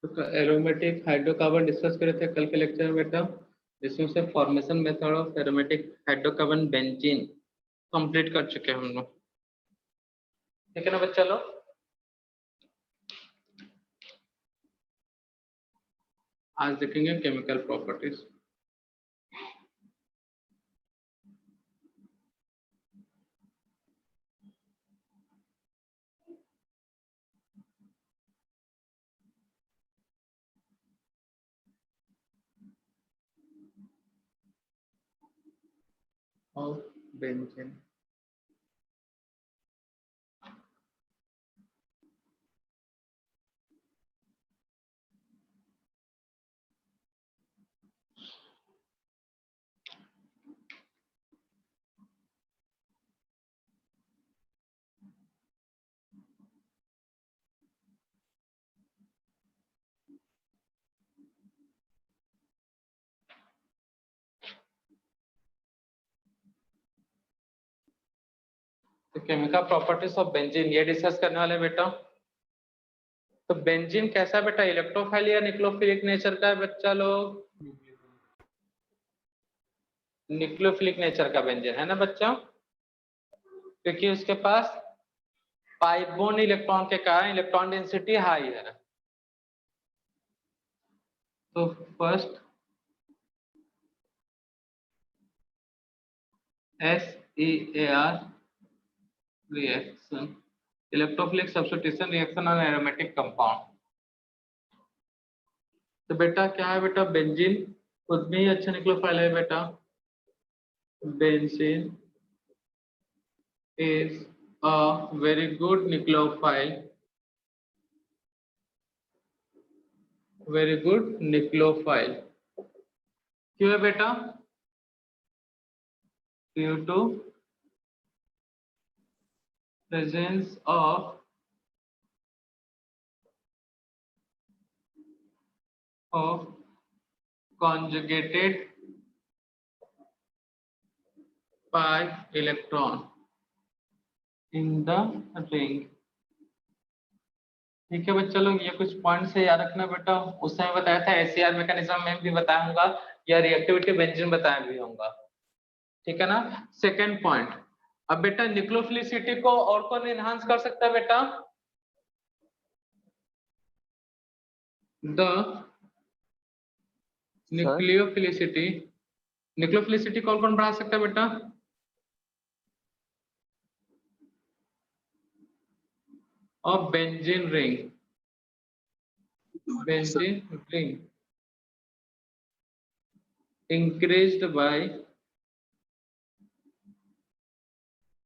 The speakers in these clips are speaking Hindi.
तो एरोमेटिक हाइड्रोकार्बन डिस्कस करे थे कल के लेक्चर में बेटा, जिसमें से formation method of aromatic hydrocarbon benzene complete कर चुके हैं हम लोग। ठीक है ना बच्चा लोग। आज देखेंगे केमिकल प्रॉपर्टीज। और बेंजीन तो केमिकल प्रॉपर्टीज ऑफ बेंजीन ये डिस्कस करने वाले बेटा। तो बेंजीन कैसा है बेटा, इलेक्ट्रोफाइल या निक्लोफिलिक नेचर का है बच्चा लोग? निक्लोफिलिक नेचर का बेंजीन है ना बच्चा, क्योंकि उसके पास पाई बोन इलेक्ट्रॉन के कारण इलेक्ट्रॉन डेंसिटी हाई है। तो first SEAR reaction, electrophilic substitution reaction on aromatic compound. तो बेटा क्या है बेटा, बेंजीन खुद में ही अच्छा निक्लोफाइल है बेटा। Benzene is a very good nucleophile, very good nucleophile। क्यों है बेटा? due to presence of conjugated pi electron in the ring। ठीक है बच्चा लोग, ये कुछ पॉइंट से याद रखना बेटा। उस समय बताया था SCR मैकेनिज्म में भी बताया होगा, या रिएक्टिविटी बेंजीन बताया भी होगा। ठीक है ना। सेकंड पॉइंट, अब बेटा न्यूक्लियोफिलिसिटी को और कौन एनहांस कर सकता है बेटा? द न्यूक्लियोफिलिसिटी, न्यूक्लियोफिलिसिटी कौन कौन बढ़ा सकता है बेटा? Of benzene ring, benzene ring increased by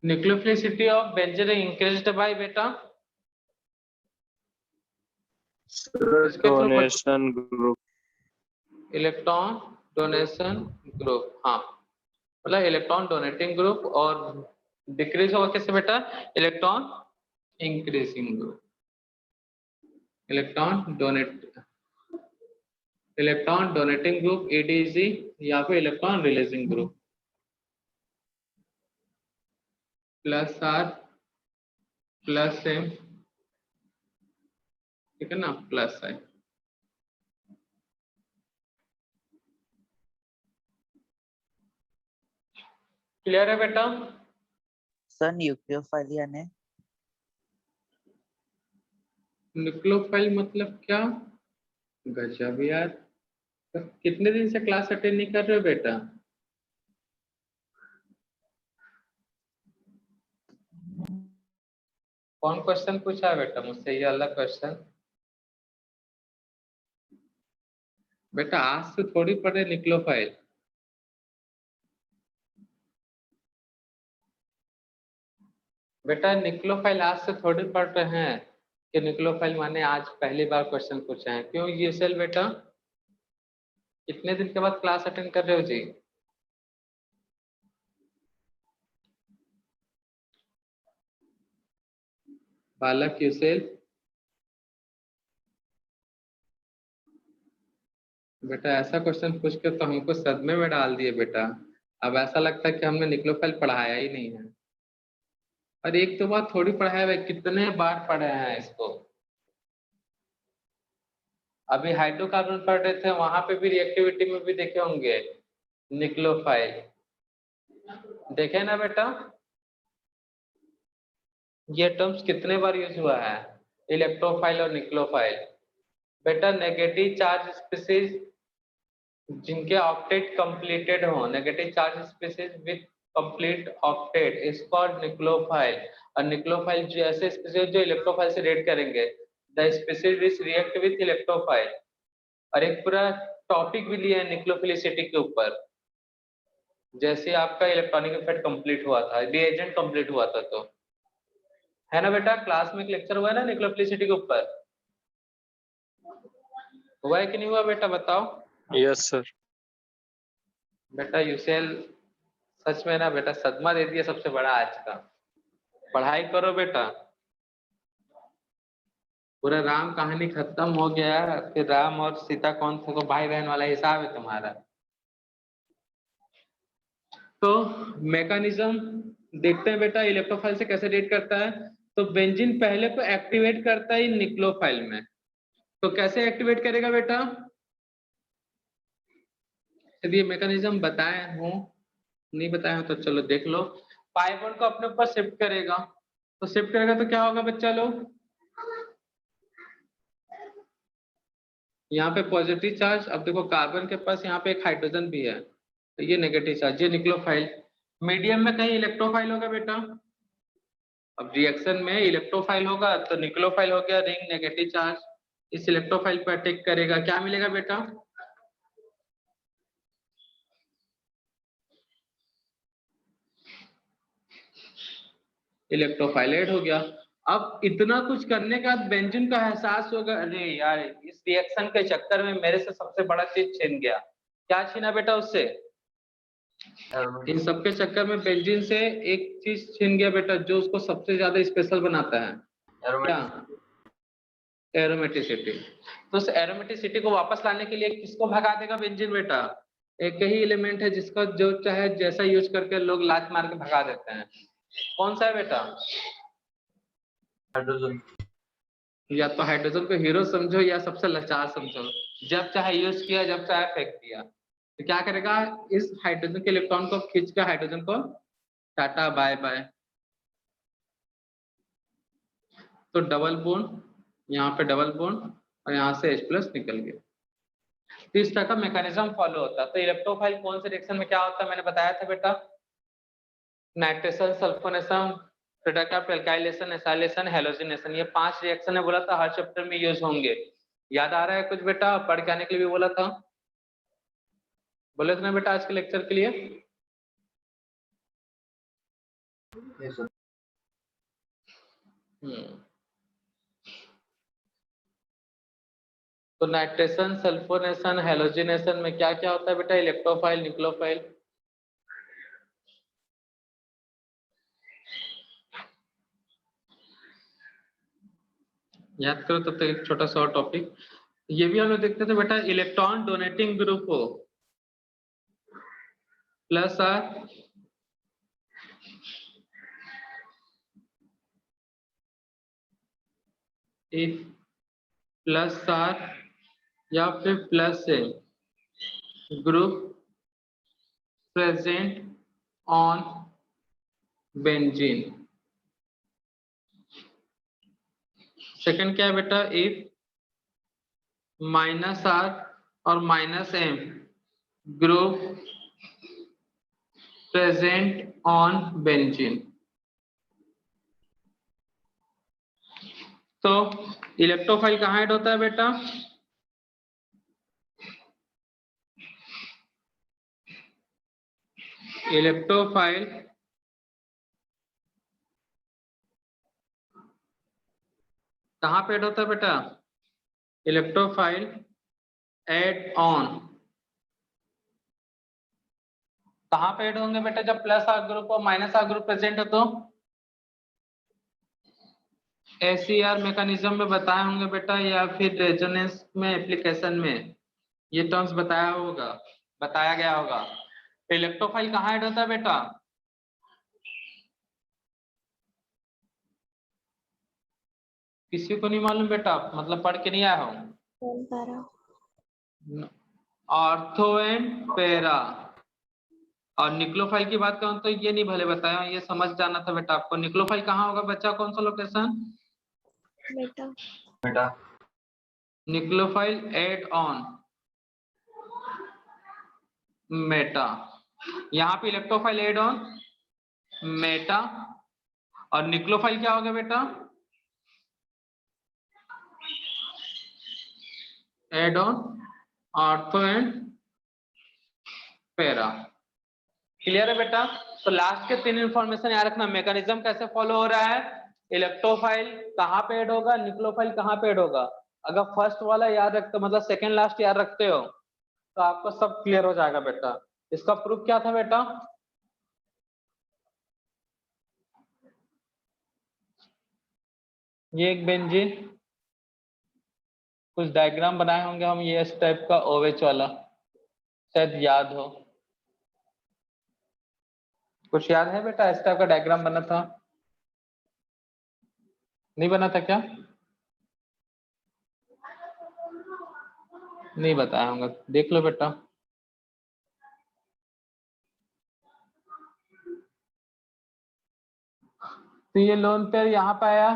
nucleophilicity of benzene increased by बेटा donation group, electron donation group. हाँ, मतलब इलेक्ट्रॉन डोनेटिंग ग्रुप, और डिक्रीज होगा कैसे बेटा? Electron increasing group, electron donating group EDG, या फिर electron releasing group. Plus R plus M, ठीक है ना, प्लस I। क्लियर है बेटा? सर न्यूक्लियोफाइल यानी न्यूक्लियोफाइल मतलब क्या? गजब यार, तो कितने दिन से क्लास अटेंड नहीं कर रहे हो बेटा? कौन क्वेश्चन पूछा है बेटा मुझसे, ये अलग क्वेश्चन? बेटा आज से थोड़ी पढ़े न्यूक्लियोफाइल। बेटा न्यूक्लियोफाइल आज से थोड़ी पढ़ रहे हैं कि न्यूक्लियोफाइल माने आज पहली बार क्वेश्चन पूछे हैं। क्यों ये सेल बेटा, कितने दिन के बाद क्लास अटेंड कर रहे हो जी? बालक यूसेल, बेटा ऐसा क्वेश्चन पूछ के तो हमको सदमे में डाल दिए बेटा। अब ऐसा लगता है कि हमने न्यूक्लियोफाइल पढ़ाया ही नहीं है। और एक तो बात थोड़ी पढ़ाया है, कितने बार पढ़े हैं इसको। अभी हाइड्रोकार्बन पढ़ रहे थे, वहां पे भी रिएक्टिविटी में भी देखे होंगे निक्लोफाइल, देखे ना बेटा? ये टर्म्स कितने बार यूज हुआ है, इलेक्ट्रोफाइल और निक्लोफाइल। बेटा नेगेटिव चार्ज स्पीसीज जिनके ऑक्टेट कंप्लीटेड हो, negative charge species with complete octet is called nucleophile. और निक्लोफाइल जो ऐसे स्पीसीज जो इलेक्ट्रोफाइल से रिएक्ट करेंगे, the species which react with electrophile. और एक पूरा टॉपिक भी लिया है निक्लोफिलिसिटी के ऊपर, जैसे आपका इलेक्ट्रॉनिक इफेक्ट कंप्लीट हुआ था, रिएजेंट कंप्लीट हुआ था, तो है ना बेटा? क्लास में एक लेक्चर हुआ है ना निक्लोफिलिसिटी के ऊपर, हुआ है कि नहीं हुआ बेटा, बताओ? Yes sir. बेटा यूसीएल सच में ना बेटा सदमा दे दिया सबसे बड़ा आज का। पढ़ाई करो बेटा, पूरा राम कहानी खत्म हो गया, फिर राम और सीता कौन थे, को भाई बहन वाला हिसाब है तुम्हारा। तो मैकेनिज्म देखते हैं बेटा, इलेक्ट्रोफाइल से कैसे रिएक्ट करता है। तो बेंजीन पहले तो एक्टिवेट करता है निक्लोफाइल में, तो कैसे एक्टिवेट करेगा बेटा? यदि मैकेनिज्म बताए हूं, नहीं बताया हो तो चलो देख लो। पाई बॉन्ड को अपने ऊपर शिफ्ट करेगा, तो शिफ्ट करेगा तो क्या होगा बच्चा लोग, यहाँ पे पॉजिटिव चार्ज। अब देखो कार्बन के पास यहाँ पे एक हाइड्रोजन भी है, तो ये नेगेटिव चार्ज, ये निक्लोफाइल। मीडियम में कहीं इलेक्ट्रोफाइल होगा बेटा, अब रिएक्शन में इलेक्ट्रोफाइल होगा तो निक्लोफाइल हो गया, रिंग नेगेटिव चार्ज इस इलेक्ट्रोफाइल पर अटैक करेगा, क्या मिलेगा बेटा? इलेक्ट्रोफाइलेट हो गया। अब इतना कुछ करने के बाद बेंजीन का एहसास होगा, अरे यार इस रिएक्शन के चक्कर में मेरे से सबसे बड़ा चीज छिन गया। क्या छीना बेटा उससे? इन सबके चक्कर में बेंजीन से एक चीज छिन गया बेटा, जो उसको सबसे ज्यादा स्पेशल बनाता है, क्या? एरोमेटिसिटी। तो उस एरोमेटिसिटी को वापस लाने के लिए किसको भगा देगा बेंजीन बेटा? एक ही एलिमेंट है जिसका जो चाहे जैसा यूज करके लोग लात मार के भगा देते हैं, कौन सा है बेटा? हाइड्रोजन। या तो हाइड्रोजन को हीरो समझो या सबसे लाचार समझो, जब चाहे यूज किया, जब चाहे फेंक दिया। तो क्या करेगा, इस हाइड्रोजन के इलेक्ट्रॉन को खींच कर हाइड्रोजन को टाटा बाय बाय। तो डबल बॉन्ड, यहाँ पे डबल बॉन्ड और यहाँ से H+ निकल गया। तो इस तरह का मैकेनिज्म फॉलो होता है। तो इलेक्ट्रोफाइल कौन से रिएक्शन में क्या होता है मैंने बताया था बेटा, nitration, sulphonation, product of alkylation, acylation, halogenation, ये 5 रिएक्शन है बोला था हर चैप्टर में यूज होंगे। याद आ रहा है कुछ बेटा? पढ़ के आने के लिए भी बोला था, बोले थे ना बेटा आज के लेक्चर के लिए? तो नाइट्रेशन, सल्फोनेशन, हैलोजिनेशन में क्या क्या होता है बेटा? Electrophile, nucleophile. याद करो तब तक एक छोटा सा और टॉपिक, ये भी हम लोग देखते थे बेटा, इलेक्ट्रॉन डोनेटिंग ग्रुप हो plus R if plus R या फिर plus A group present on benzene. Second क्या है बेटा, इफ माइनस आर और minus M group present on benzene. तो इलेक्ट्रोफाइल कहाँ ऐड होता है बेटा? इलेक्ट्रोफाइल कहाँ पे ऐड होता है बेटा? इलेक्ट्रोफाइल ऐड ऑन कहाँ पे ऐड होंगे बेटा? जब प्लस आर ग्रुप और माइनस आर ग्रुप प्रेजेंट हो तो SER मैकेनिज्म में बताए होंगे बेटा, या फिर रेजोनेंस में एप्लीकेशन में ये टर्म्स बताया होगा, बताया गया होगा। तो इलेक्ट्रोफाइल कहाँ ऐड होता है बेटा? किसी को नहीं मालूम बेटा, मतलब पढ़ के नहीं आया हूँ? Ortho and para. और निक्लोफाइल की बात करूं तो ये नहीं भले बताया, ये समझ जाना था बेटा आपको। निक्लोफाइल कहाँ होगा बच्चा, कौन सा लोकेशन? बेटा निक्लोफाइल एड ऑन मेटा, यहाँ पे इलेक्ट्रोफाइल एड ऑन मेटा। और निक्लोफाइल क्या होगा बेटा? Add on ortho and para. Clear है बेटा? तो लास्ट के 3 इंफॉर्मेशन याद रखना। मैकेनिज्म कैसे फॉलो हो रहा है, इलेक्ट्रोफाइल कहाँ पे ऐड होगा, निक्लोफाइल कहाँ पे ऐड होगा। अगर फर्स्ट वाला याद रखते, मतलब सेकंड लास्ट याद रखते हो, तो आपको सब क्लियर हो जाएगा बेटा। इसका प्रूफ क्या था बेटा? ये एक बेंजीन, कुछ डायग्राम बनाए होंगे हम ये इस टाइप का ओवेच वाला, शायद याद हो। कुछ याद है बेटा इस टाइप का डायग्राम बना था? नहीं बना था क्या? नहीं बताया होगा, देख लो बेटा। तो ये लोन पेयर यहाँ पे आया,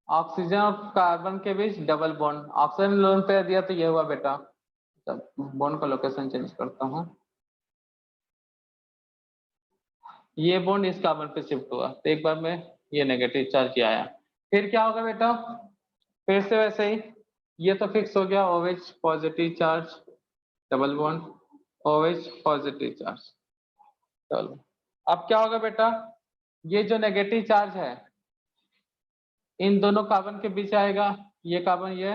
ऑक्सीजन और कार्बन के बीच double bond, oxygen lone pair दिया तो ये हुआ बेटा। तब बॉन्ड का लोकेशन चेंज करता हूँ, ये बॉन्ड इस कार्बन पे शिफ्ट हुआ, तो एक बार में ये नेगेटिव चार्ज आया। फिर क्या होगा बेटा? फिर से वैसे ही, ये तो फिक्स हो गया, OH positive charge double bond, OH positive charge. चलो अब क्या होगा बेटा, ये जो नेगेटिव चार्ज है इन दोनों कार्बन के बीच आएगा, ये कार्बन ये,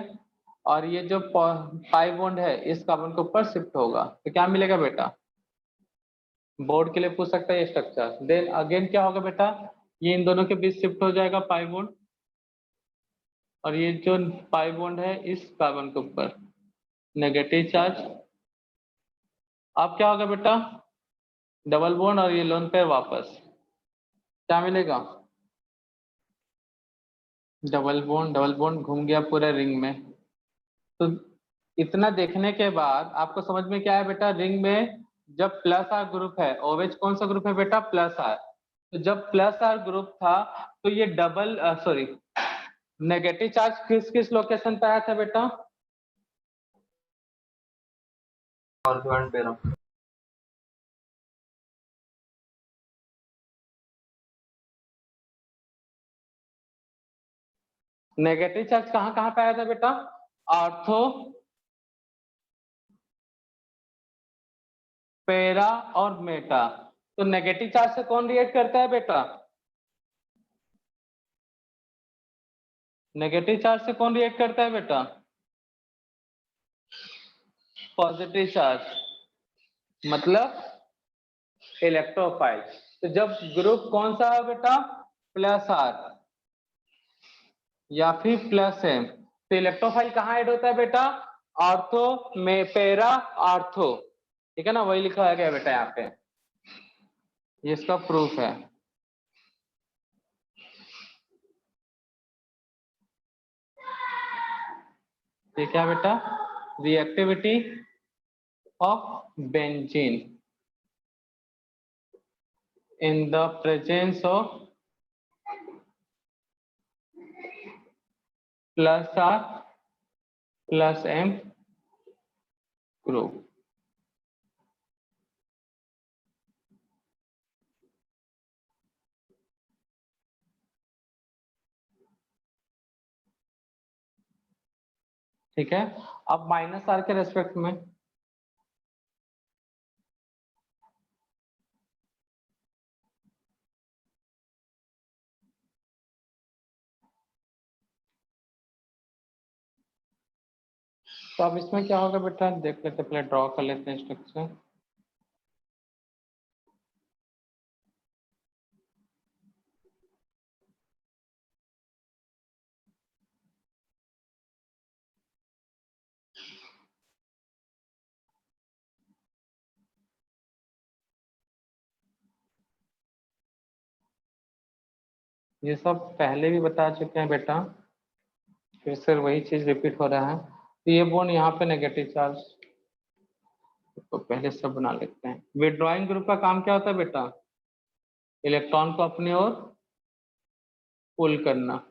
और ये जो पाई बॉन्ड है इस कार्बन के ऊपर शिफ्ट होगा, तो क्या मिलेगा बेटा? बोर्ड के लिए पूछ सकता है ये स्ट्रक्चर। देन अगेन क्या होगा बेटा, ये इन दोनों के बीच शिफ्ट हो जाएगा पाई बॉन्ड, और ये जो पाई बॉन्ड है इस कार्बन के ऊपर नेगेटिव चार्ज। अब क्या होगा बेटा, डबल बॉन्ड और ये लोन पेयर वापस, क्या मिलेगा? डबल बॉन्ड घूम गया पूरे रिंग में। तो इतना देखने के बाद आपको समझ में क्या है बेटा, रिंग में जब प्लस आर ग्रुप है, OH कौन सा ग्रुप है बेटा? Plus R. तो जब प्लस आर ग्रुप था तो ये डबल सॉरी नेगेटिव चार्ज किस किस लोकेशन पे आया था बेटा? Ortho and para. Negative charge कहाँ कहाँ पे आया था बेटा? ऑर्थो, पैरा और मेटा। तो नेगेटिव चार्ज से कौन रिएक्ट करता है बेटा? नेगेटिव चार्ज से कौन रिएक्ट करता है बेटा? पॉजिटिव चार्ज, मतलब इलेक्ट्रोफाइल। तो जब ग्रुप कौन सा है बेटा? प्लस आर या फिर प्लस एम, तो इलेक्ट्रोफाइल कहाँ ऐड होता है बेटा? ऑर्थो में, पैरा ऑर्थो, ठीक है ना, वही लिखा गया बेटा यहाँ पे, ये इसका प्रूफ है। ये क्या बेटा? Reactivity of benzene in the presence of plus R plus M group। ठीक है, अब माइनस आर के रेस्पेक्ट में तो अब इसमें क्या होगा बेटा, देख लेते, पहले ड्रॉ कर लेते हैं स्ट्रक्चर। ये सब पहले भी बता चुके हैं बेटा, फिर से वही चीज रिपीट हो रहा है। तो ये बॉन्ड यहाँ पे नेगेटिव चार्ज, तो पहले सब बना लेते हैं। विड्रॉइंग ग्रुप का काम क्या होता है बेटा? इलेक्ट्रॉन को अपनी ओर पुल करना।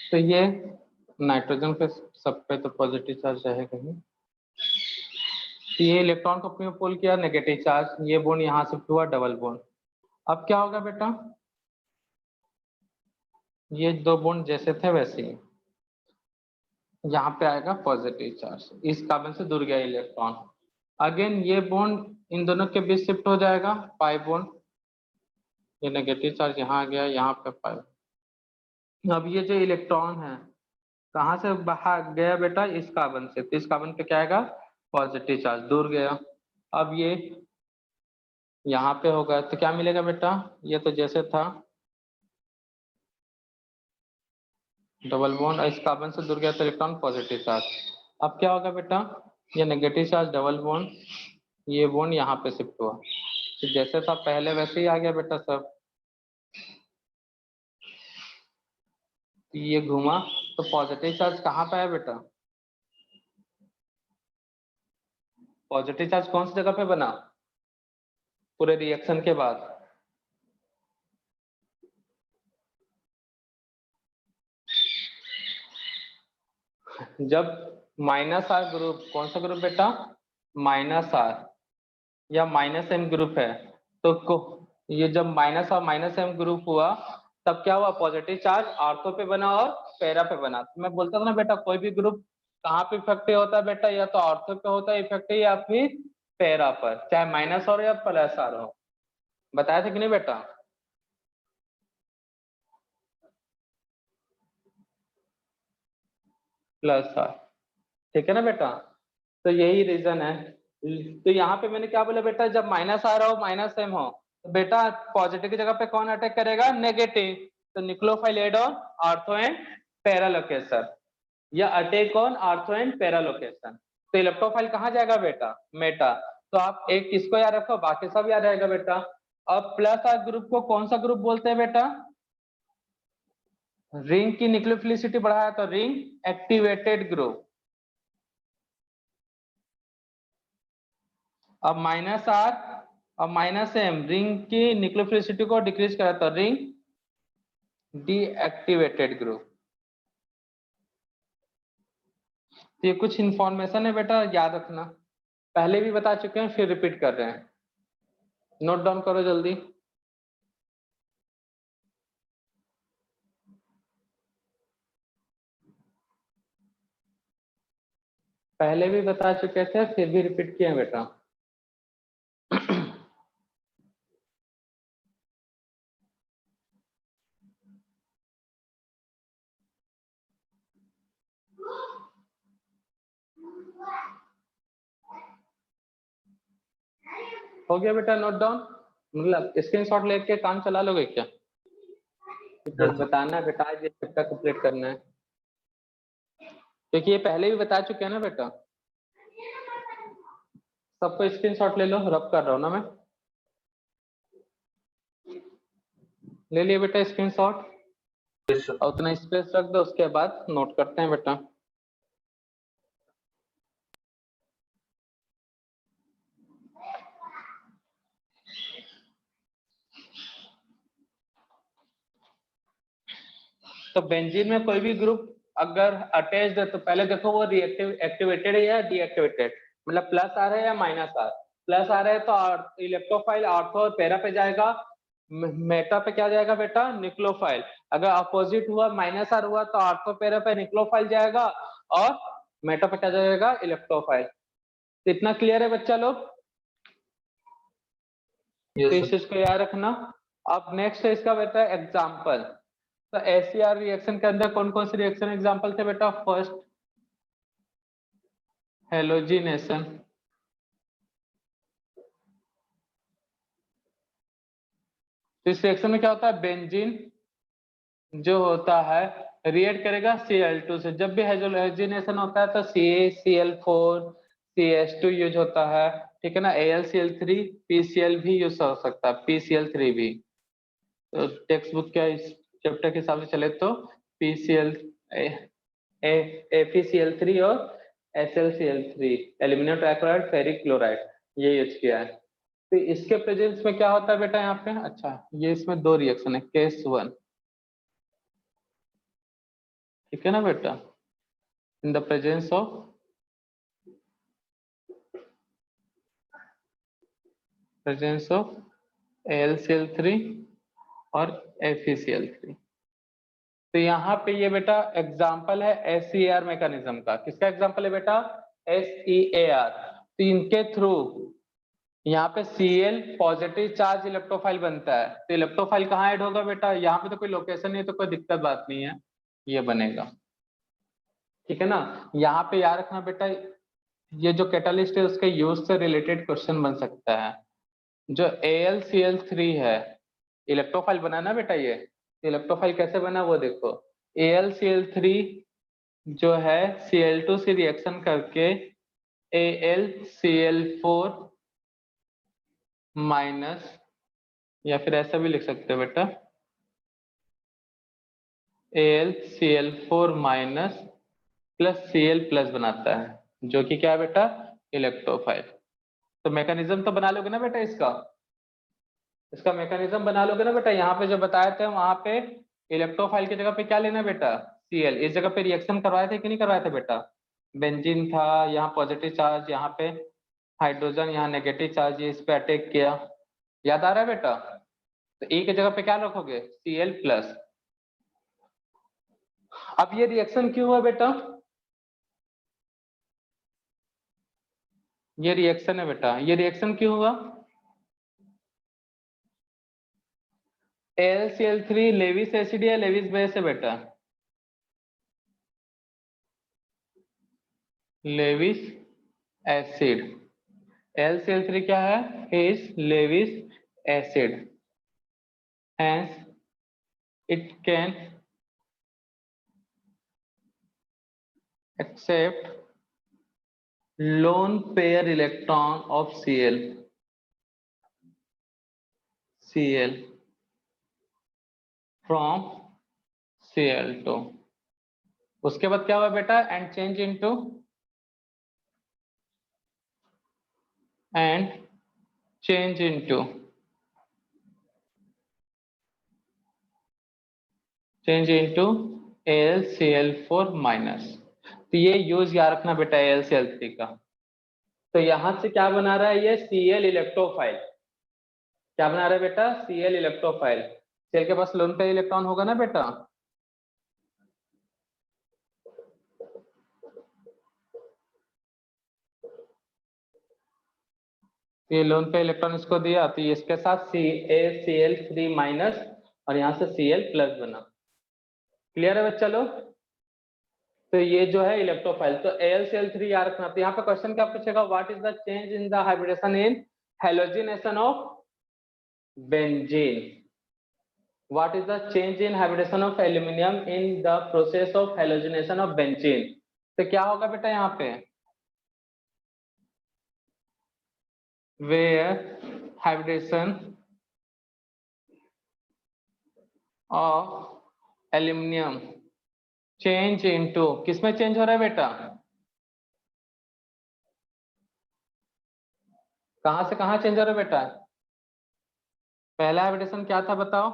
तो ये नाइट्रोजन पे सब पे तो पॉजिटिव चार्ज रहेगा ही। तो ये इलेक्ट्रॉन को अपने पुल किया, नेगेटिव चार्ज, ये बॉन्ड यहाँ शिफ्ट हुआ डबल बॉन्ड। अब क्या होगा बेटा? ये दो बॉन्ड जैसे थे वैसे ही यहाँ पे आएगा पॉजिटिव चार्ज, इस कार्बन से दूर गया इलेक्ट्रॉन। अगेन ये बॉन्ड इन दोनों के बीच शिफ्ट हो जाएगा, पाई बॉन्ड। ये नेगेटिव चार्ज यहाँ आ गया, यहाँ पे पाई। अब ये जो इलेक्ट्रॉन है कहाँ से बाहर गया बेटा? इस कार्बन से। तो इस कार्बन पे क्या आएगा? पॉजिटिव चार्ज, दूर गया। अब ये यहाँ पे होगा तो क्या मिलेगा बेटा? ये तो जैसे था डबल बॉन्ड, इस कार्बन से दूर गया तो इलेक्ट्रॉन पॉजिटिव चार्ज। अब क्या होगा बेटा? ये नेगेटिव चार्ज डबल बॉन्ड, ये बॉन्ड यहाँ पे शिफ्ट हुआ, तो जैसे था पहले वैसे ही आ गया बेटा सब। ये घुमा तो पॉजिटिव चार्ज कहाँ पे है बेटा? पॉजिटिव चार्ज कौन सी जगह पे बना पूरे रिएक्शन के बाद? जब माइनस आर ग्रुप, कौन सा ग्रुप बेटा? माइनस आर या माइनस एम ग्रुप है, तो ये जब माइनस और माइनस एम ग्रुप हुआ तब क्या हुआ? पॉजिटिव चार्ज ऑर्थो पे बना और पैरा पे बना। तो मैं बोलता था ना बेटा, कोई भी ग्रुप कहाँ पे इफेक्टिव होता है बेटा? या तो ऑर्थो पे होता है इफेक्टिव या फिर पैरा पर, चाहे माइनस और या प्लस आर हो। बताया था कि नहीं बेटा? प्लस आर, ठीक है ना बेटा? तो यही रीजन है। तो यहाँ पे मैंने क्या बोला बेटा? जब माइनस आ रहा हो माइनस एम हो तो बेटा पॉजिटिव की जगह पे कौन अटैक करेगा? नेगेटिव। तो nucleophile add on ortho and para location, या attack on ortho and para location. तो इलेक्ट्रोफाइल कहाँ जाएगा बेटा? मेटा। तो आप एक इसको याद रखो, बाकी सब याद रहेगा बेटा। अब प्लस आर ग्रुप को कौन सा ग्रुप बोलते हैं बेटा? रिंग की न्यूक्लियोफिलिसिटी बढ़ाया तो रिंग एक्टिवेटेड ग्रुप। अब माइनस आर और माइनस एम रिंग की न्यूक्लियोफिलिसिटी को डिक्रीज करा तो रिंग डीएक्टिवेटेड ग्रुप। तो ये कुछ इंफॉर्मेशन है बेटा, याद रखना। पहले भी बता चुके हैं, फिर रिपीट कर रहे हैं। नोट डाउन करो जल्दी। पहले भी बता चुके थे, फिर भी रिपीट किए बेटा। हो गया बेटा नोट डाउन? मतलब स्क्रीनशॉट लेके काम चला लोगे क्या? तो बताना है बेटा, ये चैप्टर कंप्लीट करना है, क्योंकि ये पहले भी बता चुके हैं ना बेटा। सबको स्क्रीनशॉट ले लो, रब कर रहा हूँ ना मैं। ले लिए बेटा स्क्रीनशॉट, और उतना स्पेस रख दो, उसके बाद नोट करते हैं बेटा। तो बेंजीन में कोई भी ग्रुप अगर अटैच्ड है तो पहले देखो वो रिएक्टिव एक्टिवेटेड है या डीएक्टिवेटेड, मतलब प्लस आ रहा है या माइनस आ रहा है। प्लस आ रहा है तो इलेक्ट्रोफाइल ऑर्थो और पैरा पे जाएगा, मेटा पे क्या जाएगा बेटा? न्यूक्लियोफाइल। अगर अपोजिट हुआ माइनस आर हुआ तो ऑर्थो पैरा पे न्यूक्लियोफाइल जाएगा और मेटा पे क्या जाएगा? इलेक्ट्रोफाइल। तो इतना क्लियर है बच्चा लोग? तो इस चीज को याद रखना। अब नेक्स्ट है इसका बेटा एग्जाम्पल। तो एसीआर रिएक्शन के अंदर कौन कौन से रिएक्शन एग्जाम्पल थे बेटा? फर्स्ट हेलोजिनेशन, तो इस रिएक्शन में क्या होता है, बेंजीन जो होता है रिएक्ट करेगा Cl2 से। जब भी हेलोजिनेशन होता है तो CaCl4 CH2 यूज होता है, ठीक है ना। AlCl3 PCl भी यूज हो सकता है, PCl3 भी। तो टेक्स्ट बुक क्या इस चैप्टर के हिसाब से चले तो PCl FeCl3 और SlCl3 aluminium trichloride ferric chloride ये यूज किया है। तो इसके प्रेजेंस में क्या होता है बेटा यहाँ पे? अच्छा, ये इसमें दो रिएक्शन है, केस 1, ठीक है ना बेटा। In the presence of AlCl3 और FeCl3। तो यहाँ पे ये बेटा एग्जाम्पल है SEAR मैकेनिज्म का। किसका एग्जाम्पल है बेटा? SEAR। तो इनके थ्रू यहाँ पे Cl पॉजिटिव चार्ज इलेक्ट्रोफाइल बनता है। तो इलेक्ट्रोफाइल कहाँ ऐड होगा बेटा? यहाँ पे तो कोई लोकेशन नहीं है, तो कोई दिक्कत बात नहीं है, ये बनेगा, ठीक है ना। यहाँ पे याद रखना बेटा, ये जो कैटालिस्ट है उसके यूज से रिलेटेड क्वेश्चन बन सकता है। जो AlCl3 है इलेक्ट्रोफाइल बना ना बेटा, ये इलेक्ट्रोफाइल कैसे बना वो देखो। AlCl3 जो है Cl2 से रिएक्शन करके AlCl4 माइनस, या फिर ऐसा भी लिख सकते हो बेटा AlCl4 minus plus Cl plus बनाता है, जो कि क्या है बेटा? इलेक्ट्रोफाइल। तो मैकेनिज्म तो बना लोगे ना बेटा इसका मैकेनिज्म बना लोगे ना बेटा। यहाँ पे जो बताए थे वहां पे इलेक्ट्रोफाइल की जगह पे क्या लेना बेटा? Cl। इस जगह पे रिएक्शन करवाए थे कि नहीं करवाए थे बेटा? बेंजीन था, यहाँ पॉजिटिव चार्ज, यहाँ पे हाइड्रोजन, यहाँ नेगेटिव चार्ज, ये इस पे अटैक किया, याद आ रहा है बेटा? तो E की जगह पे क्या रखोगे? Cl plus. अब ये रिएक्शन क्यों हुआ बेटा? ये रिएक्शन है बेटा, ये रिएक्शन क्यों हुआ? AlCl3 लेविस एसिड या लेविस बेस है बेटा? Lewis acid. AlCl3 क्या है? Is Lewis acid, hence it can accept lone pair electron of Cl from Cl2। उसके बाद क्या हुआ बेटा? And change into AlCl4 minus. तो ये यूज याद रखना बेटा AlCl3 का। तो यहां से क्या बना रहा है ये? Cl electrophile. क्या बना रहा है बेटा? Cl electrophile. Cl के पास लोन पेयर इलेक्ट्रॉन होगा ना बेटा? ये लोन पे इलेक्ट्रॉन इसको दिया, तो इसके साथ CaCl3 माइनस और यहाँ से Cl प्लस बना। क्लियर है बच्चा लोग? तो ये जो है इलेक्ट्रोफाइल। तो AlCl3 याद रखना। तो यहाँ पे क्वेश्चन क्या पूछेगा? What is the change in the hybridization in halogenation of benzene? What is the change in hybridization of aluminium in the process of halogenation of benzene? तो क्या होगा बेटा यहाँ पे? where hybridization of aluminium change into, किसमें चेंज हो रहा है बेटा? कहां से कहां चेंज हो रहा है बेटा? पहला हाइब्रिडेशन क्या था बताओ?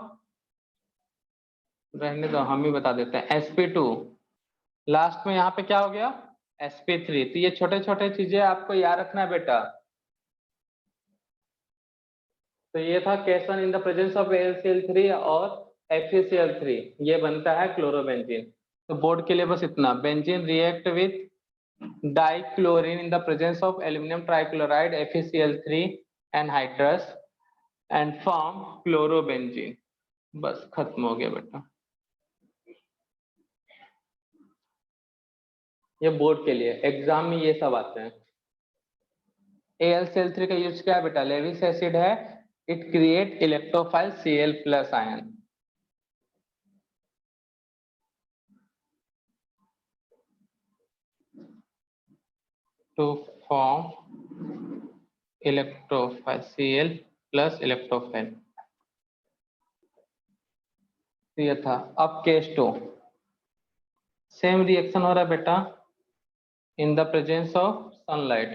रहने दो, हम ही बता देते हैं। sp2 लास्ट में यहाँ पे क्या हो गया? sp3। तो ये छोटे छोटे चीजें आपको याद रखना है बेटा। तो ये था case one, in the presence of AlCl3 और FeCl3 ये बनता है क्लोरोबेंजीन। तो बोर्ड के लिए बस इतना। Benzene react with dichlorine in the presence of aluminium trichloride FeCl3 anhydrous and form chlorobenzene. बस खत्म हो गया बेटा। ये बोर्ड के लिए, एग्जाम में ये सब आते हैं। AlCl3 का यूज क्या है बेटा? लेविस एसिड है, it create electrophile Cl plus ion. To form electrophile Cl plus electrophile. ये था। अब केस 2, सेम रिएक्शन हो रहा है बेटा in the presence of sunlight.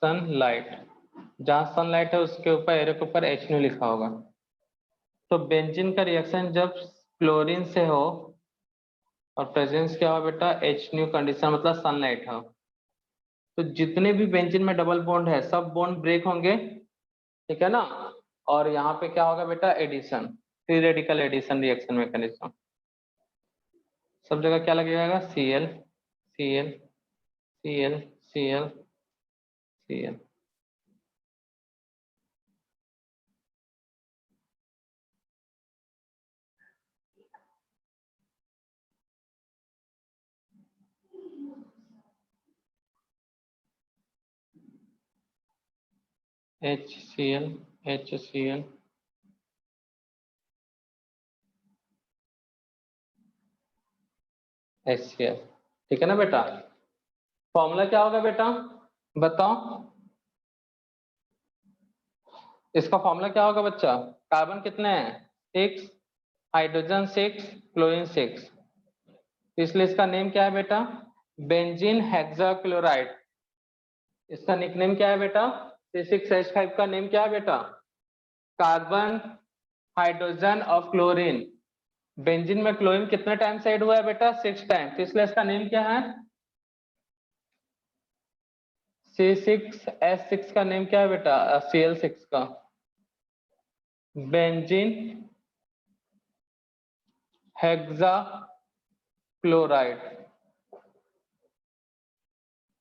Sunlight, जहां सनलाइट है उसके ऊपर एरो के ऊपर H लिखा होगा। तो बेंजीन का रिएक्शन जब क्लोरीन से हो और प्रेजेंस क्या हो बेटा? H कंडीशन, मतलब सनलाइट हो, तो जितने भी बेंजीन में डबल बॉन्ड है सब बॉन्ड ब्रेक होंगे, ठीक है ना। और यहाँ पे क्या होगा बेटा? Addition, free radical addition reaction mechanism. सब जगह क्या लगेगा? Cl Cl Cl Cl Cl। HCl HCl HCl, ठीक है ना बेटा। फॉर्मूला क्या होगा बेटा? बताओ, इसका फॉर्मूला क्या होगा बच्चा? कार्बन कितने हैं? 6, हाइड्रोजन 6, क्लोरीन 6, इसलिए इसका नेम क्या है बेटा? Benzene hexachloride. इसका निकनेम क्या है बेटा? C6H5 का नेम क्या है बेटा? Carbon hydrogen of chlorine. Benzene में क्लोरीन कितने टाइम से ऐड हुआ है बेटा? 6 टाइम, तो इसलिए इसका नेम क्या है? C6H6 का नेम क्या है बेटा? Cl6 का benzene hexachloride.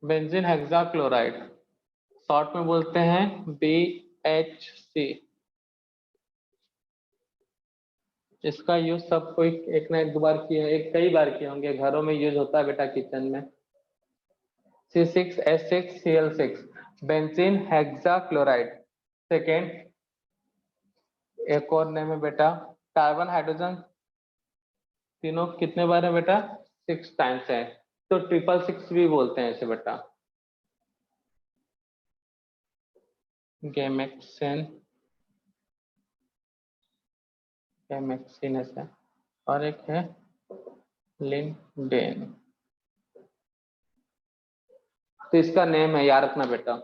Benzene hexachloride short में बोलते हैं BHC। इसका यूज सब कोई एक ना एक दो बार किए, एक कई बार किए होंगे, घरों में यूज होता है बेटा किचन में। C6H6Cl6 benzene hexachloride. सेकेंड, एक और नेम है बेटा कार्बन हाइड्रोजन, तीनों कितने बार है बेटा? 6 टाइम्स है, तो 666 भी बोलते हैं इसे बेटा। गैमेक्सिन, गैमेक्सिन ऐसा, और एक है लिंडेन। तो इसका नेम है, याद रखना बेटा।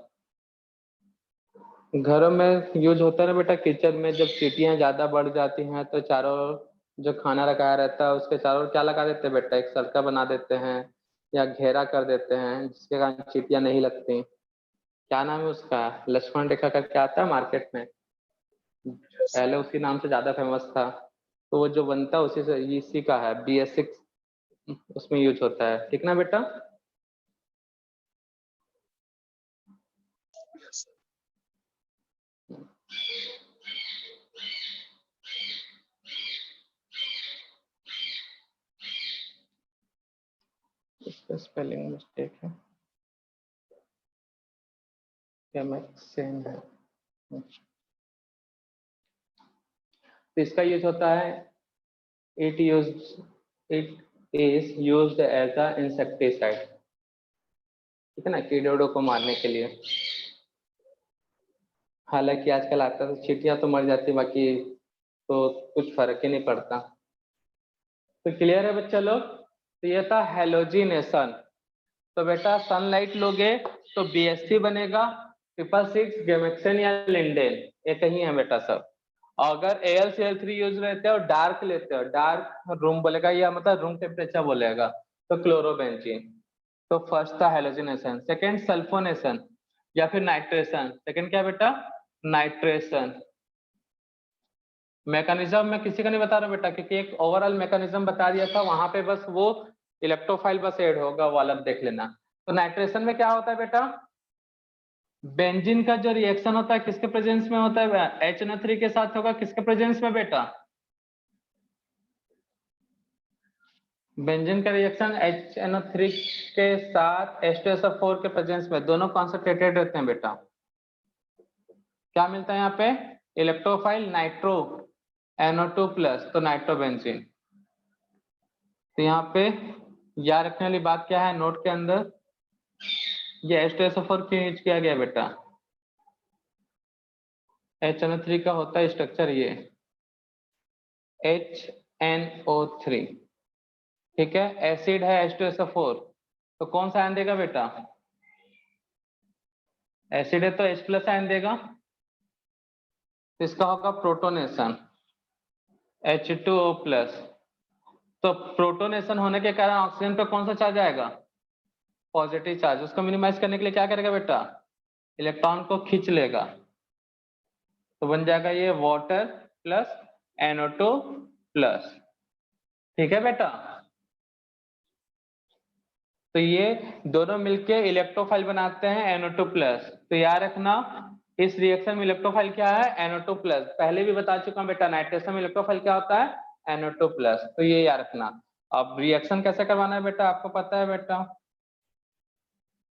घरों में यूज होता है ना बेटा, किचन में जब चींटियां ज्यादा बढ़ जाती हैं तो चारों ओर जो खाना रखाया रहता है उसके चारों ओर क्या लगा देते हैं बेटा? एक सरका बना देते हैं या घेरा कर देते हैं, जिसके कारण चींटियां नहीं लगती। क्या नाम है उसका? लक्ष्मण रेखा का क्या आता है मार्केट में, पहले उसी नाम से ज्यादा फेमस था। तो वो जो बनता है उसी से, इसी का है BS6, उसमें यूज होता है, ठीक ना बेटा। इसका स्पेलिंग मिस्टेक है, गैमेक्सिन है। तो इसका यूज होता है, it is used as a insecticide, ठीक है ना, कीड़ों को मारने के लिए। हालांकि आजकल आता है तो चींटियां तो मर जाती, बाकी तो कुछ फर्क ही नहीं पड़ता। तो क्लियर है बच्चा लोग? तो ये था हेलोजिनेशन। तो बेटा सनलाइट लोगे तो BSC बनेगा, 666 गैमेक्सिन या लिंडेन, ये कहीं है बेटा सब। अगर AlCl3 यूज लेते हो, डार्क लेते हो, डार्क रूम बोलेगा या मतलब रूम टेम्परेचर बोलेगा, तो क्लोरोबेंजीन। तो फर्स्ट था हेलोजिनेशन, सेकंड सल्फोनेशन या फिर नाइट्रेशन। सेकंड क्या बेटा? नाइट्रेशन। मैकेनिज्म में किसी का नहीं बता रहा बेटा, क्योंकि एक ओवरऑल मैकेनिज्म बता दिया था, वहां पे बस वो इलेक्ट्रोफाइल बस ऐड होगा, वो अलग देख लेना। तो नाइट्रेशन में क्या होता है बेटा? बेंजीन का जो रिएक्शन होता है किसके प्रेजेंस में होता है? HNO3 के साथ होगा, किसके प्रेजेंस में बेटा? बेंजीन का रिएक्शन HNO3 के साथ H2SO4 के प्रेजेंस में, दोनों कॉन्सेंट्रेटेड रहते हैं बेटा। क्या मिलता है यहाँ पे? इलेक्ट्रोफाइल नाइट्रो NO2 प्लस, तो नाइट्रोबेंजीन। तो यहाँ पे याद रखने वाली बात क्या है नोट के अंदर? ये H2SO4 क्यों यूज किया गया बेटा? HNO3 का होता है स्ट्रक्चर ये HNO3, ठीक है। एसिड है H2SO4, तो कौन सा आयन देगा बेटा? एसिड है तो H+ आयन देगा, तो इसका होगा प्रोटोनेशन H2O+। तो प्रोटोनेशन होने के कारण ऑक्सीजन पे कौन सा चार्ज आएगा? Positive charge. उसको मिनिमाइज करने के लिए क्या करेगा बेटा? इलेक्ट्रॉन को खींच लेगा, तो बन जाएगा ये वाटर प्लस NO2 प्लस, ठीक है बेटा। तो ये दोनों मिलके इलेक्ट्रोफाइल बनाते हैं NO2 प्लस। तो याद रखना इस रिएक्शन में इलेक्ट्रोफाइल क्या है? NO2 plus. पहले भी बता चुका हूं बेटा नाइट्रेशन में इलेक्ट्रोफाइल क्या होता है? NO2 plus. तो ये याद रखना। अब रिएक्शन कैसे करवाना है बेटा, आपको पता है बेटा।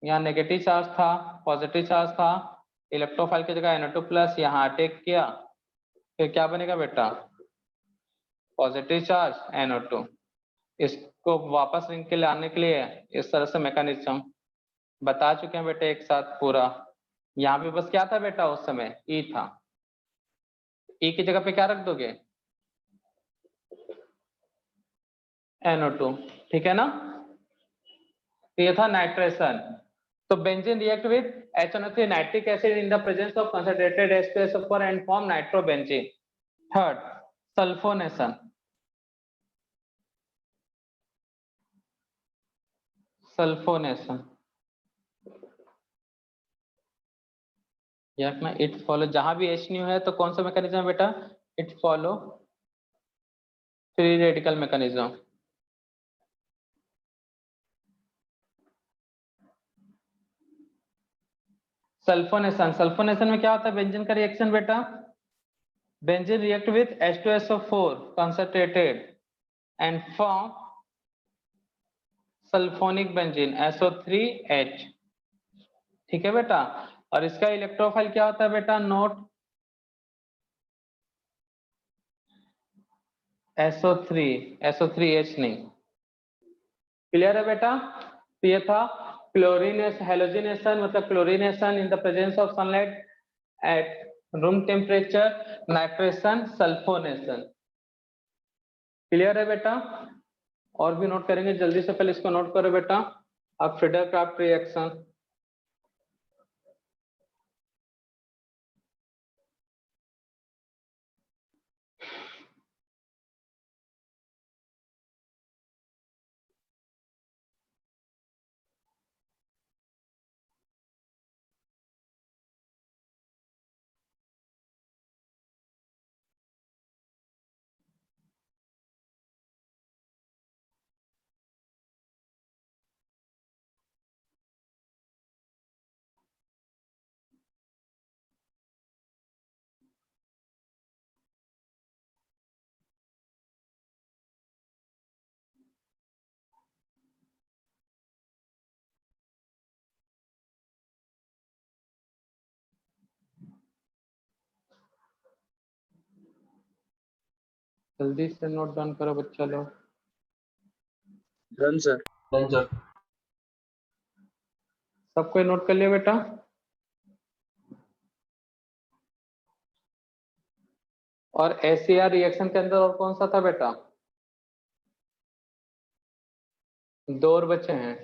यहाँ नेगेटिव चार्ज था, पॉजिटिव चार्ज था, इलेक्ट्रोफाइल की जगह NO2 प्लस यहाँ अटैक किया, फिर क्या बनेगा बेटा? Positive charge NO2। इसको वापस रिंग के लाने के लिए इस तरह से मैकेनिज्म बता चुके हैं बेटा एक साथ पूरा। यहाँ पे बस क्या था बेटा उस समय? E था। E की जगह पे क्या रख दोगे? NO2, ठीक है ना। तो ये था नाइट्रेशन। तो benzene react with HNO3 nitric acid in the presence of concentrated H2SO4 and form nitrobenzene. Third, sulphonation. Sulphonation या अपना इट फॉलो, जहां भी H न्यू है तो कौन सा मैकेनिज्म है बेटा? It follow free radical mechanism. Sulphonation, sulphonation में क्या होता है बेंजीन का रिएक्शन बेटा? Benzene react with H2SO4 concentrated and form sulphonic benzene SO3H, ठीक है बेटा। और इसका इलेक्ट्रोफाइल क्या होता है बेटा? नोट SO3H नहीं। क्लियर है बेटा। तो ये था क्लोरीनेशन, हेलोजिनेशन मतलब chlorination in the presence of sunlight at room temperature, nitration, sulphonation. Clear है बेटा। और भी नोट करेंगे जल्दी से, पहले इसको नोट करो बेटा। अब फ्रीडर-क्राफ्ट रिएक्शन, जल्दी से नोट डाउन करो बच्चा लोग। Done sir. डेंजर। सबको नोट कर लिया बेटा। और SCR रिएक्शन के अंदर और कौन सा था बेटा? दो और बचे हैं।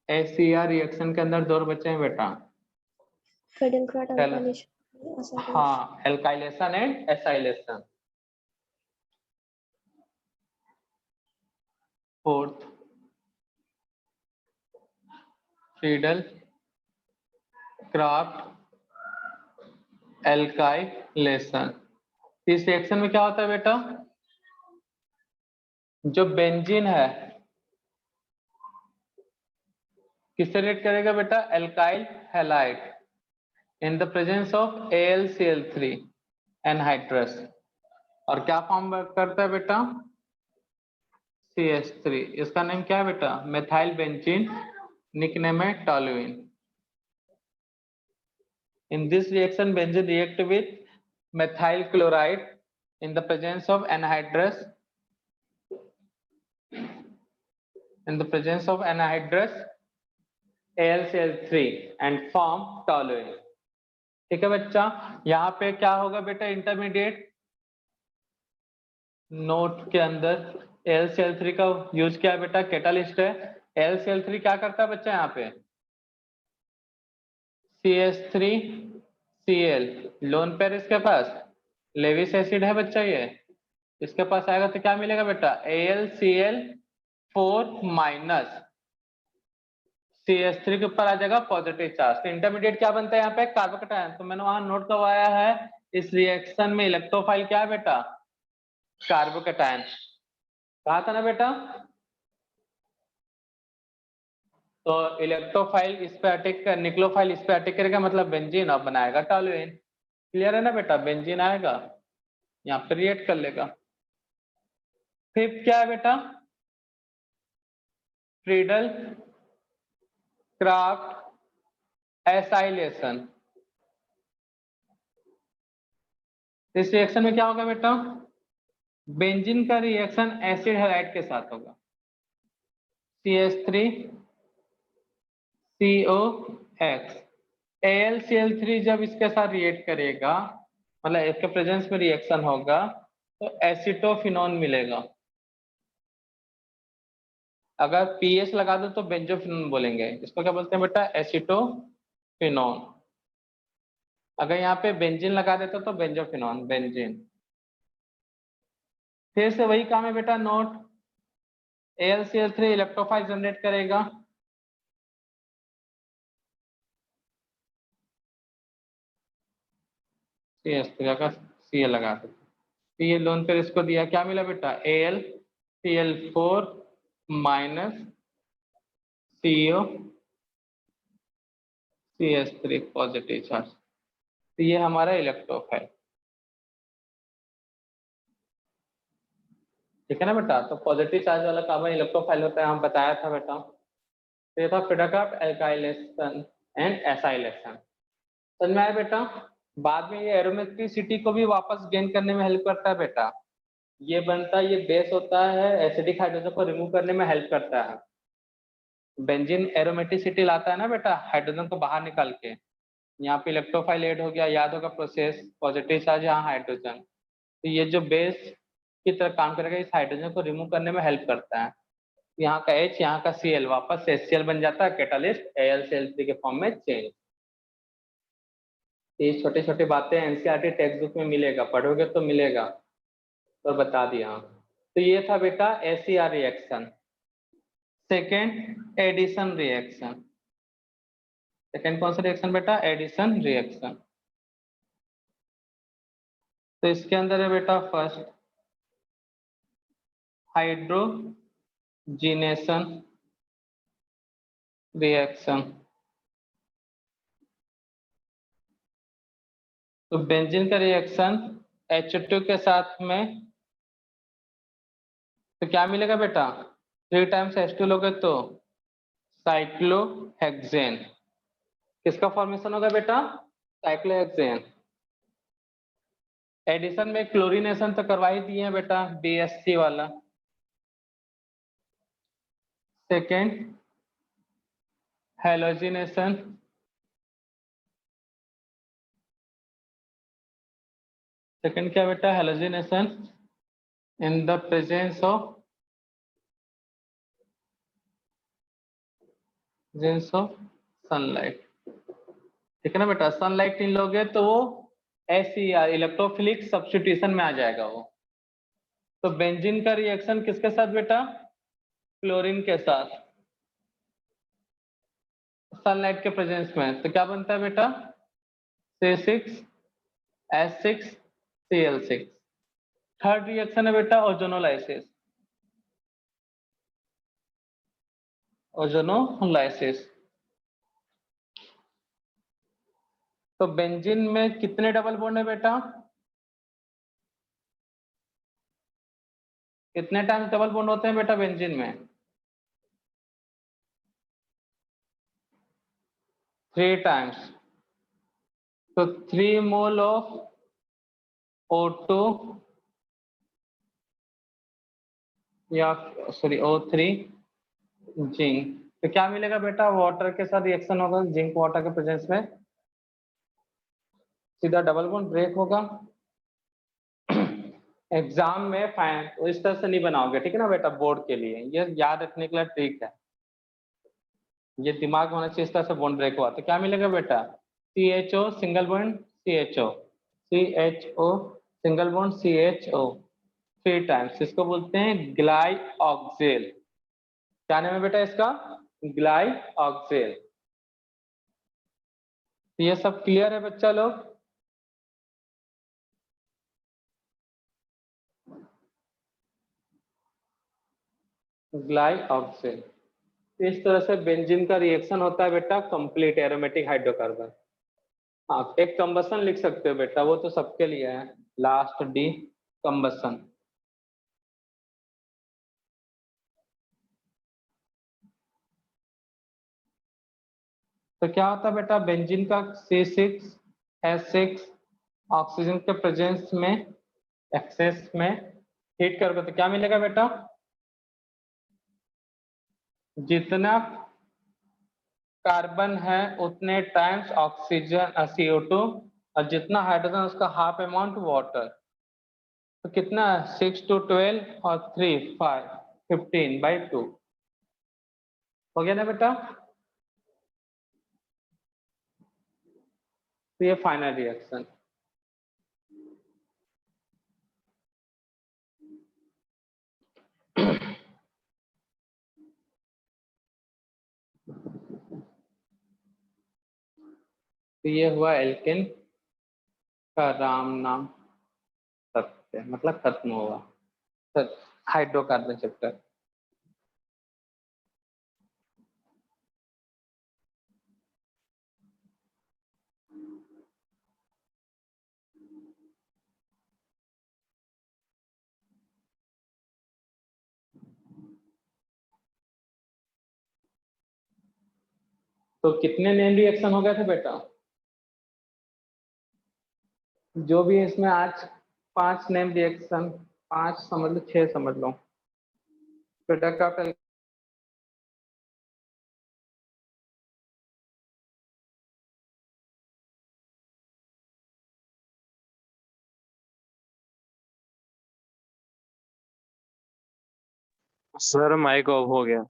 SCR रिएक्शन के अंदर दो और बचे हैं बेटा। हाँ, alkylation and acylation. Fourth, Friedel craft alkylation. इस रिएक्शन में क्या होता है बेटा? जो बेंजीन है किससे रिएक्ट करेगा बेटा? Alkyl halide in the presence of AlCl3 anhydrous. और क्या फॉर्म करता है बेटा? CH3। इसका नेम क्या है बेटा? मेथाइल बेंजीन, निकनेम है toluene. In this reaction, benzene react with methyl chloride in the presence of anhydrous AlCl3 and form toluene। ठीक है बच्चा, यहाँ पे क्या होगा बेटा? इंटरमीडिएट नोट के अंदर AlCl3 का यूज किया है बेटा, कैटालिस्ट है। AlCl3 क्या करता है बच्चा? यहाँ पे CH3Cl लोन पेयर इसके पास, लेविस एसिड है बच्चा ये, इसके पास आएगा तो क्या मिलेगा बेटा? AlCl4 माइनस CH3 के ऊपर आ जाएगा पॉजिटिव चार्ज। तो इंटरमीडिएट क्या बनता है यहाँ पे? कार्बोकैटायन। तो मैंने वहां नोट करवाया है, इस रिएक्शन में इलेक्ट्रोफाइल क्या है बेटा? कार्बोकैटायन। कहा था ना बेटा? तो इलेक्ट्रोफाइल इस पे अटैक कर, निक्लोफाइल इस पे अटैक करेगा, मतलब बेंजीन, और बनाएगा टॉलुइन। क्लियर है ना बेटा? बेंजीन आएगा यहाँ पे रिएक्ट कर लेगा। फिफ्थ क्या है बेटा? Friedel Crafts acylation. इस रिएक्शन में क्या होगा बेटा? बेंजीन का रिएक्शन एसिड हैलाइड के साथ होगा, CH3COX। AlCl3 जब इसके साथ रिएक्ट करेगा, मतलब इसके प्रेजेंस में रिएक्शन होगा, तो एसिटोफिनोन मिलेगा। अगर पीएच लगा दो तो बेंजोफिनोन बोलेंगे। इसको क्या बोलते हैं बेटा? एसिटोफिनोन। अगर यहाँ पे बेंजीन लगा देते तो बेंजोफिनोन, बेंजीन। फिर से वही काम है बेटा, नोट। AlCl3 इलेक्ट्रोफाइल जनरेट करेगा, CH3 का Cl लगा दो, तो ये लोन पेयर इसको दिया, क्या मिला बेटा? AlCl4 minus CO CH3 positive charge. तो ये हमारा इलेक्ट्रोफाइल। ठीक है ना बेटा? तो पॉजिटिव चार्ज वाला कार्बन इलेक्ट्रोफाइल होता है, हम बताया था बेटा। तो ये था product of alkylation and acylation. समझ में आया बेटा? बाद में ये एरोमेटिसिटी को भी वापस गेन करने में हेल्प करता है बेटा। ये बनता है, ये बेस होता है, एसिडिक हाइड्रोजन को रिमूव करने में हेल्प करता है। बेंजीन एरोमेटिसिटी लाता है ना बेटा, हाइड्रोजन को बाहर निकाल के। यहाँ पे इलेक्ट्रोफाइल ऐड हो गया, याद होगा प्रोसेस, पॉजिटिव चार्ज यहाँ हाइड्रोजन। तो ये जो बेस की तरह काम करेगा, इस हाइड्रोजन को रिमूव करने में हेल्प करता है। यहाँ का H, यहाँ का Cl वापस HCl बन जाता है, कैटालिस्ट AlCl3 के फॉर्म में चेंज। ये छोटे छोटे बातें एनसीईआरटी टेक्स्ट बुक में मिलेगा, पढ़ोगे तो मिलेगा, तो बता दिया। तो ये था बेटा SCR reaction. Second, addition reaction. Second कौन सा रिएक्शन बेटा? Addition reaction. तो इसके अंदर है बेटा फर्स्ट हाइड्रोजिनेशन रिएक्शन। तो बेंजीन का रिएक्शन H2 के साथ में, तो क्या मिलेगा बेटा? 3 टाइम्स H2 लोगे तो साइक्लोहेक्सेन। किसका फॉर्मेशन होगा बेटा? साइक्लोहेक्सेन। एडिशन में क्लोरीनेशन तो करवा ही दिए हैं बेटा, BSC वाला। Second halogenation. सेकेंड क्या बेटा? Halogenation in the presence of sunlight. ठीक है ना बेटा? सनलाइट इन लोगे तो वो SCR इलेक्ट्रोफिलिक सब्स्टिट्यूशन में आ जाएगा वो। तो बेंजीन का रिएक्शन किसके साथ बेटा? क्लोरीन के साथ, सनलाइट के प्रेजेंस में। तो क्या बनता है बेटा? C6H6Cl6। थर्ड रिएक्शन है बेटा ओजोनोलाइसिस। ओजोनोलाइसिस तो बेंजीन में कितने डबल बॉन्ड है बेटा? कितने टाइम्स डबल बॉन्ड होते हैं बेटा बेंजीन में? 3 टाइम्स। तो 3 मोल ऑफ O2 या सॉरी O3 जिंक, तो क्या मिलेगा बेटा? वाटर के साथ रिएक्शन होगा जिंक वाटर के प्रेजेंस में, सीधा डबल बॉन्ड ब्रेक होगा। एग्जाम में फाइन तो इस तरह से नहीं बनाओगे, ठीक है ना बेटा? बोर्ड के लिए ये याद रखने के लिए ट्रिक है, ये दिमाग में होना चाहिए। इस तरह से बॉन्ड ब्रेक हुआ तो क्या मिलेगा बेटा? CHO single bond CHO, CHO single bond CHO 3 times, इसको बोलते हैं ग्लाइऑक्सेल। क्या नाम है बेटा इसका? ग्लाइऑक्सेल। ये सब क्लियर है बच्चा लोग? ग्लाइऑक्सेल, इस तरह से बेंजीन का रिएक्शन होता है बेटा कंप्लीट एरोमेटिक हाइड्रोकार्बन। हाँ, एक कंबसन लिख सकते हो बेटा, वो तो सबके लिए है, लास्ट D कंबसन। तो क्या होता है बेटा? बेंजीन का C6H6 ऑक्सीजन के प्रेजेंस में एक्सेस में हीट करोगे तो क्या मिलेगा बेटा? जितना कार्बन है उतने टाइम्स ऑक्सीजन CO2, और जितना हाइड्रोजन उसका हाफ अमाउंट वाटर। तो कितना? 6 to 12 और 3 5 15/2 हो गया ना बेटा? तो ये फाइनल रिएक्शन। तो ये हुआ एल्केन का राम नाम सत्य, मतलब खत्म हुआ हाइड्रोकार्बन चैप्टर। तो कितने नेम रिएक्शन हो गए थे बेटा? जो भी इसमें आज 5 नेम रिएक्शन, 5 समझ लो 6 समझ लो बेटा का। सर माइक ऑफ हो गया।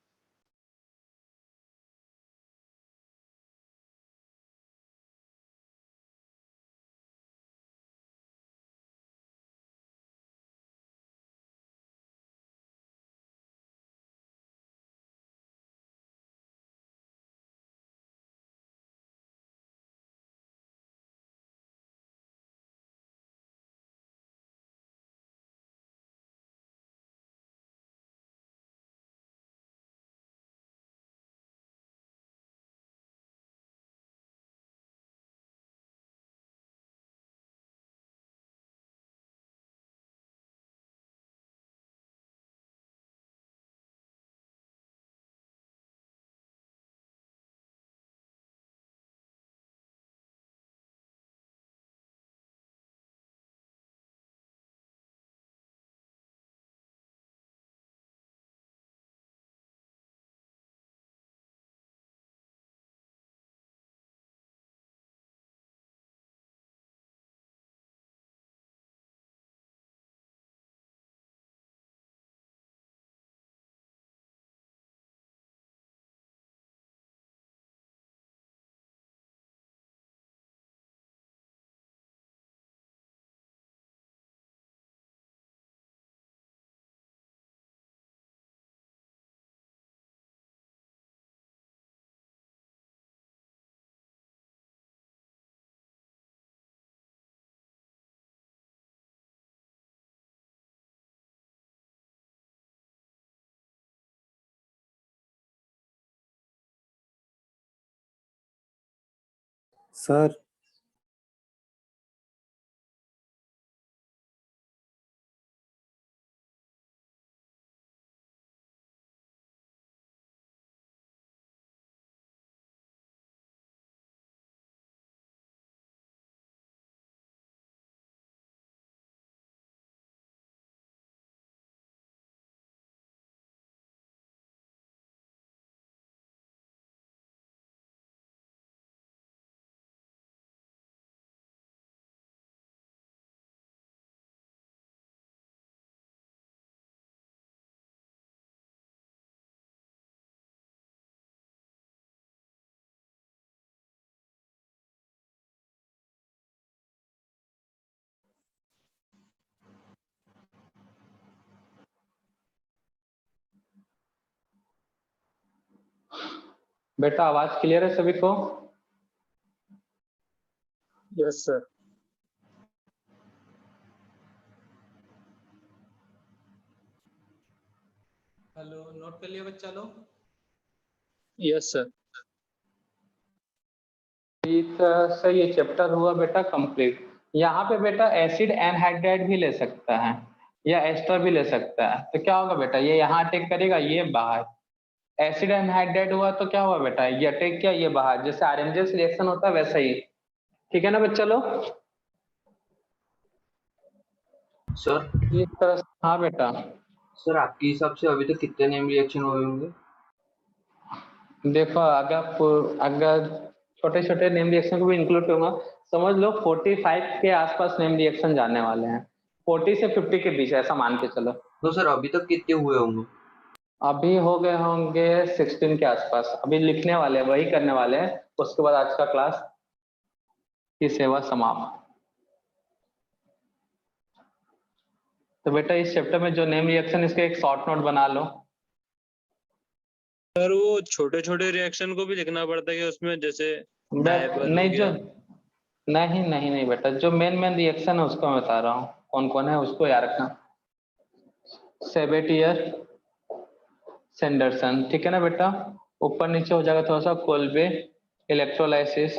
सर बेटा आवाज क्लियर है सभी को? Yes sir. हेलो, नोट कर लिया बच्चा लोग? Yes sir. इस तरह से ये चैप्टर हुआ बेटा कंप्लीट। यहाँ पे बेटा एसिड एनहाइड्राइड भी ले सकता है या एस्टर भी ले सकता है, तो क्या होगा बेटा, ये यहाँ अटैक करेगा, ये बाहर। एसिड एनहाइड्राइड हुआ तो क्या हुआ बेटा, ये अटैक किया, ये बाहर, जैसे आरएमजीएस रिएक्शन होता है वैसा ही। ठीक है ना बच्चा लोग? सर इस तरह से, हाँ बेटा। सर आपके हिसाब से अभी तक कितने नेम रिएक्शन हुए होंगे? देखो अगर छोटे छोटे नेम रिएक्शन को भी इंक्लूड करूंगा, समझ लो 45 के आसपास नेम रिएक्शन जाने वाले हैं, 40 से 50 के बीच, ऐसा मान के चलो। तो सर अभी तक कितने हुए होंगे? अभी हो गए होंगे 16 के आसपास, अभी लिखने वाले हैं, वही करने वाले हैं, उसके बाद आज का क्लास की सेवा समाप्त। तो बेटा इस चैप्टर में जो नेम रिएक्शन, इसका एक शॉर्ट नोट बना लो। सर वो छोटे छोटे रिएक्शन को भी लिखना पड़ता है कि उसमें, जैसे डायबर हो नहीं जो गया। नहीं नहीं नहीं बेटा, जो मेन रिएक्शन है उसको मैं बता रहा हूँ, कौन कौन है उसको याद रखना। सेबेटियर, सेंडरसन, ठीक है ना बेटा? ऊपर नीचे हो जाएगा थोड़ा सा, कोल्बे, इलेक्ट्रोलाइसिस।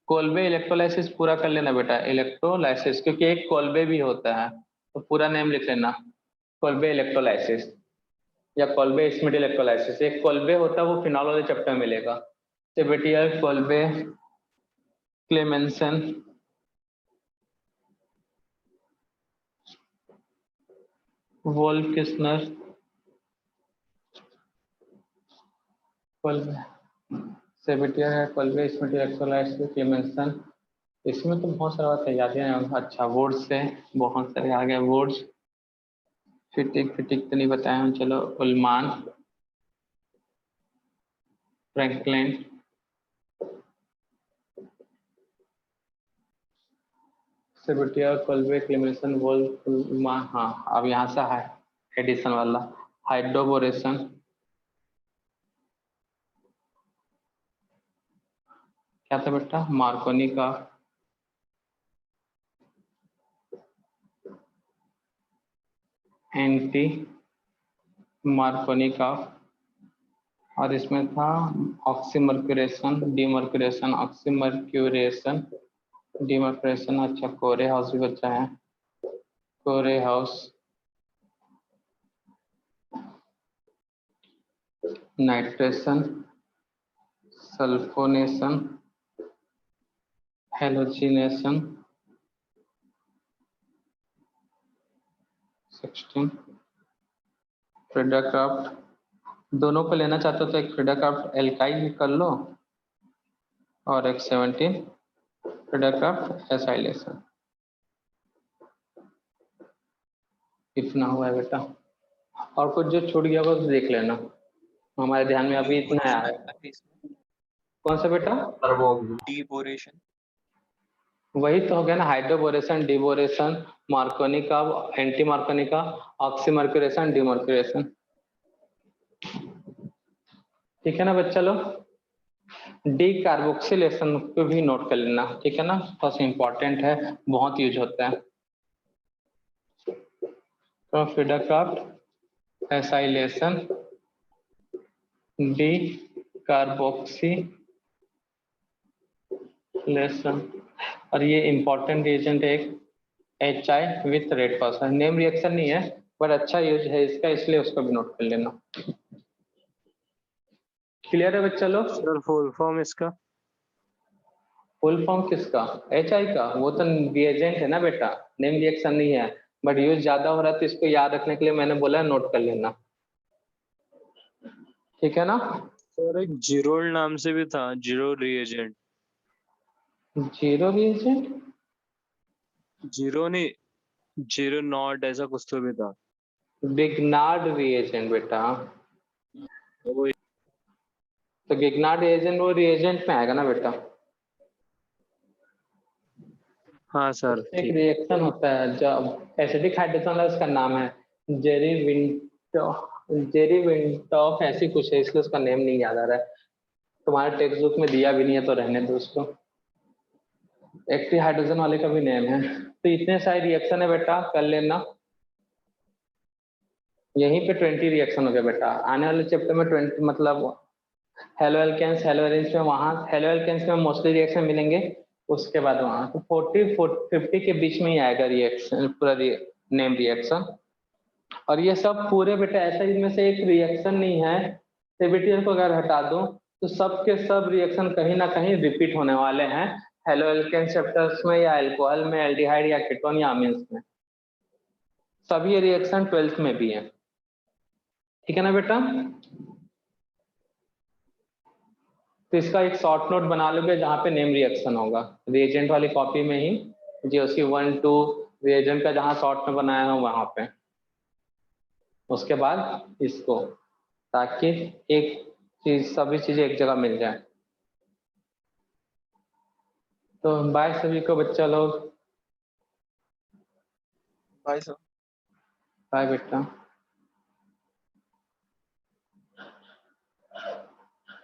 कोल्बे इलेक्ट्रोलाइसिस पूरा कर लेना बेटा, इलेक्ट्रोलाइसिस, क्योंकि एक कोल्बे भी होता है, तो पूरा नेम लिख लेना, कोल्बे इलेक्ट्रोलाइसिस या कोल्बे स्मिथ इलेक्ट्रोलाइसिस। एक कोल्बे होता है, वो फिनॉल वाले चैप्टर में मिलेगा। Sabatier, Kolbe, Clemmensen, Wolff Kishner, Kolbe, Sabatier है, कोल्बे स्मिथ इलेक्ट्रोलाइसिस, क्लेमेंसन। इसमें तो बहुत सारा बात है, याद है। अच्छा, वोर्ड्स से बहुत सारे आ गए, वोर्ड्स। फिटिक फिटिक तो नहीं बताया हम, चलो। उलमान, फ्रैंकलिन, सेबेटियर, कोल्बे, क्लेमेंसन, वोल्फ, उलमान। हाँ, अब यहाँ से है एडिशन वाला, हाइड्रोबोरेशन, क्या था बेटा, मार्कोनी का, एंटी मार्कोनी का, और इसमें था ऑक्सीमर्क्यूरेशन, डीमर्क्यूरेशन, ऑक्सीमर्क्यूरेशन, डीमर्क्यूरेशन। अच्छा, कोरे हाउस भी बचा है, कोरे हाउस, नाइट्रेशन, सल्फोनेशन, हेलोजिनेशन, 16, फ्रीडाक्राफ्ट। दोनों को लेना चाहते हो तो एक फ्रीडाक्राफ्ट एल्काइल कर लो, और एक 17 फ्रीडाक्राफ्ट एसाइलेशन। इतना हुआ है बेटा, और कुछ जो छूट गया होगा तो देख लेना, हमारे ध्यान में अभी इतना आया है। कौन सा बेटा? डिपोरेशन। वही तो हो गया ना, हाइड्रोबोरेशन, डिबोरेशन, मार्कोनी का, एंटी मार्कोनी का, ऑक्सीमर्क्यूरेशन, डिमर्क्यूरेशन। ठीक है ना बच्चा लोग? डी कार्बोक्सिलेशन को भी नोट कर लेना, ठीक है ना? थोड़ा सा इंपॉर्टेंट है, बहुत यूज होता है। तो फ्रीडाक्राफ्ट एसाइलेशन, डी कार्बोक्सिलेशन, और ये इंपॉर्टेंट रिएजेंट है एक, HI with red phosphate. Name reaction नहीं है, पर अच्छा यूज है इसका, इसलिए उसको भी नोट कर लेना। क्लियर है बच्चा लोग? सर फुल फॉर्म इसका? फुल फॉर्म किसका? HI का? वो तो रिएजेंट है ना बेटा, नेम रिएक्शन नहीं है, बट यूज ज्यादा हो रहा है तो इसको याद रखने के लिए मैंने बोला नोट कर लेना, ठीक है ना? सर एक जीरोल नाम से भी था, zero reagent. Zero reagent? Zero नहीं, जीरो नॉट, ऐसा कुछ तो भी था। गिग्नार्ड रिएजेंट बेटा, वो तो गिग्नार्ड रिएजेंट वो रिएजेंट में आएगा ना बेटा। हाँ सर एक ठीक। रिएक्शन होता है जब एसिडिक हाइड्रोजन, उसका नाम है जेरी विंटॉफ, ऐसी कुछ है, इसलिए उसका नेम नहीं याद आ रहा है। तुम्हारे टेक्स्ट बुक में दिया भी नहीं है तो रहने दो उसको। एक्टिव हाइड्रोजन वाले का भी नेम है। तो इतने सारे रिएक्शन है बेटा, कर लेना। यहीं पे 20 रिएक्शन हो गया बेटा। आने वाले चैप्टर में 20 मतलब हेलो एल्केन्स, हेलो एरेंज में, वहां हेलो एल्केन्स में मोस्टली रिएक्शन मिलेंगे, उसके बाद वहां तो 40-50 के बीच में ही आएगा रिएक्शन, पूरा नेम रिएक्शन। और ये सब पूरे बेटा ऐसा, इनमें से एक रिएक्शन नहीं है, सेबिटियर को अगर हटा दो तो सब के सब रिएक्शन कहीं ना कहीं रिपीट होने वाले हैं हेलो एल्केन चैप्टर्स में, या अल्कोहल में, एल्डिहाइड या कीटोन या अमीन्स में। सभी रिएक्शन 12th में भी है, ठीक है ना बेटा। तो इसका एक शॉर्ट नोट बना लोगे जहाँ पे नेम रिएक्शन होगा, रिएजेंट वाली कॉपी में ही जीओसी 1-2 रिएजेंट का जहाँ शॉर्ट नोट बनाया है वहां पे, उसके बाद इसको, ताकि एक चीज, सभी चीजें एक जगह मिल जाए। तो बाय सभी को बच्चा लोग, बाय सर। बाय बेटा।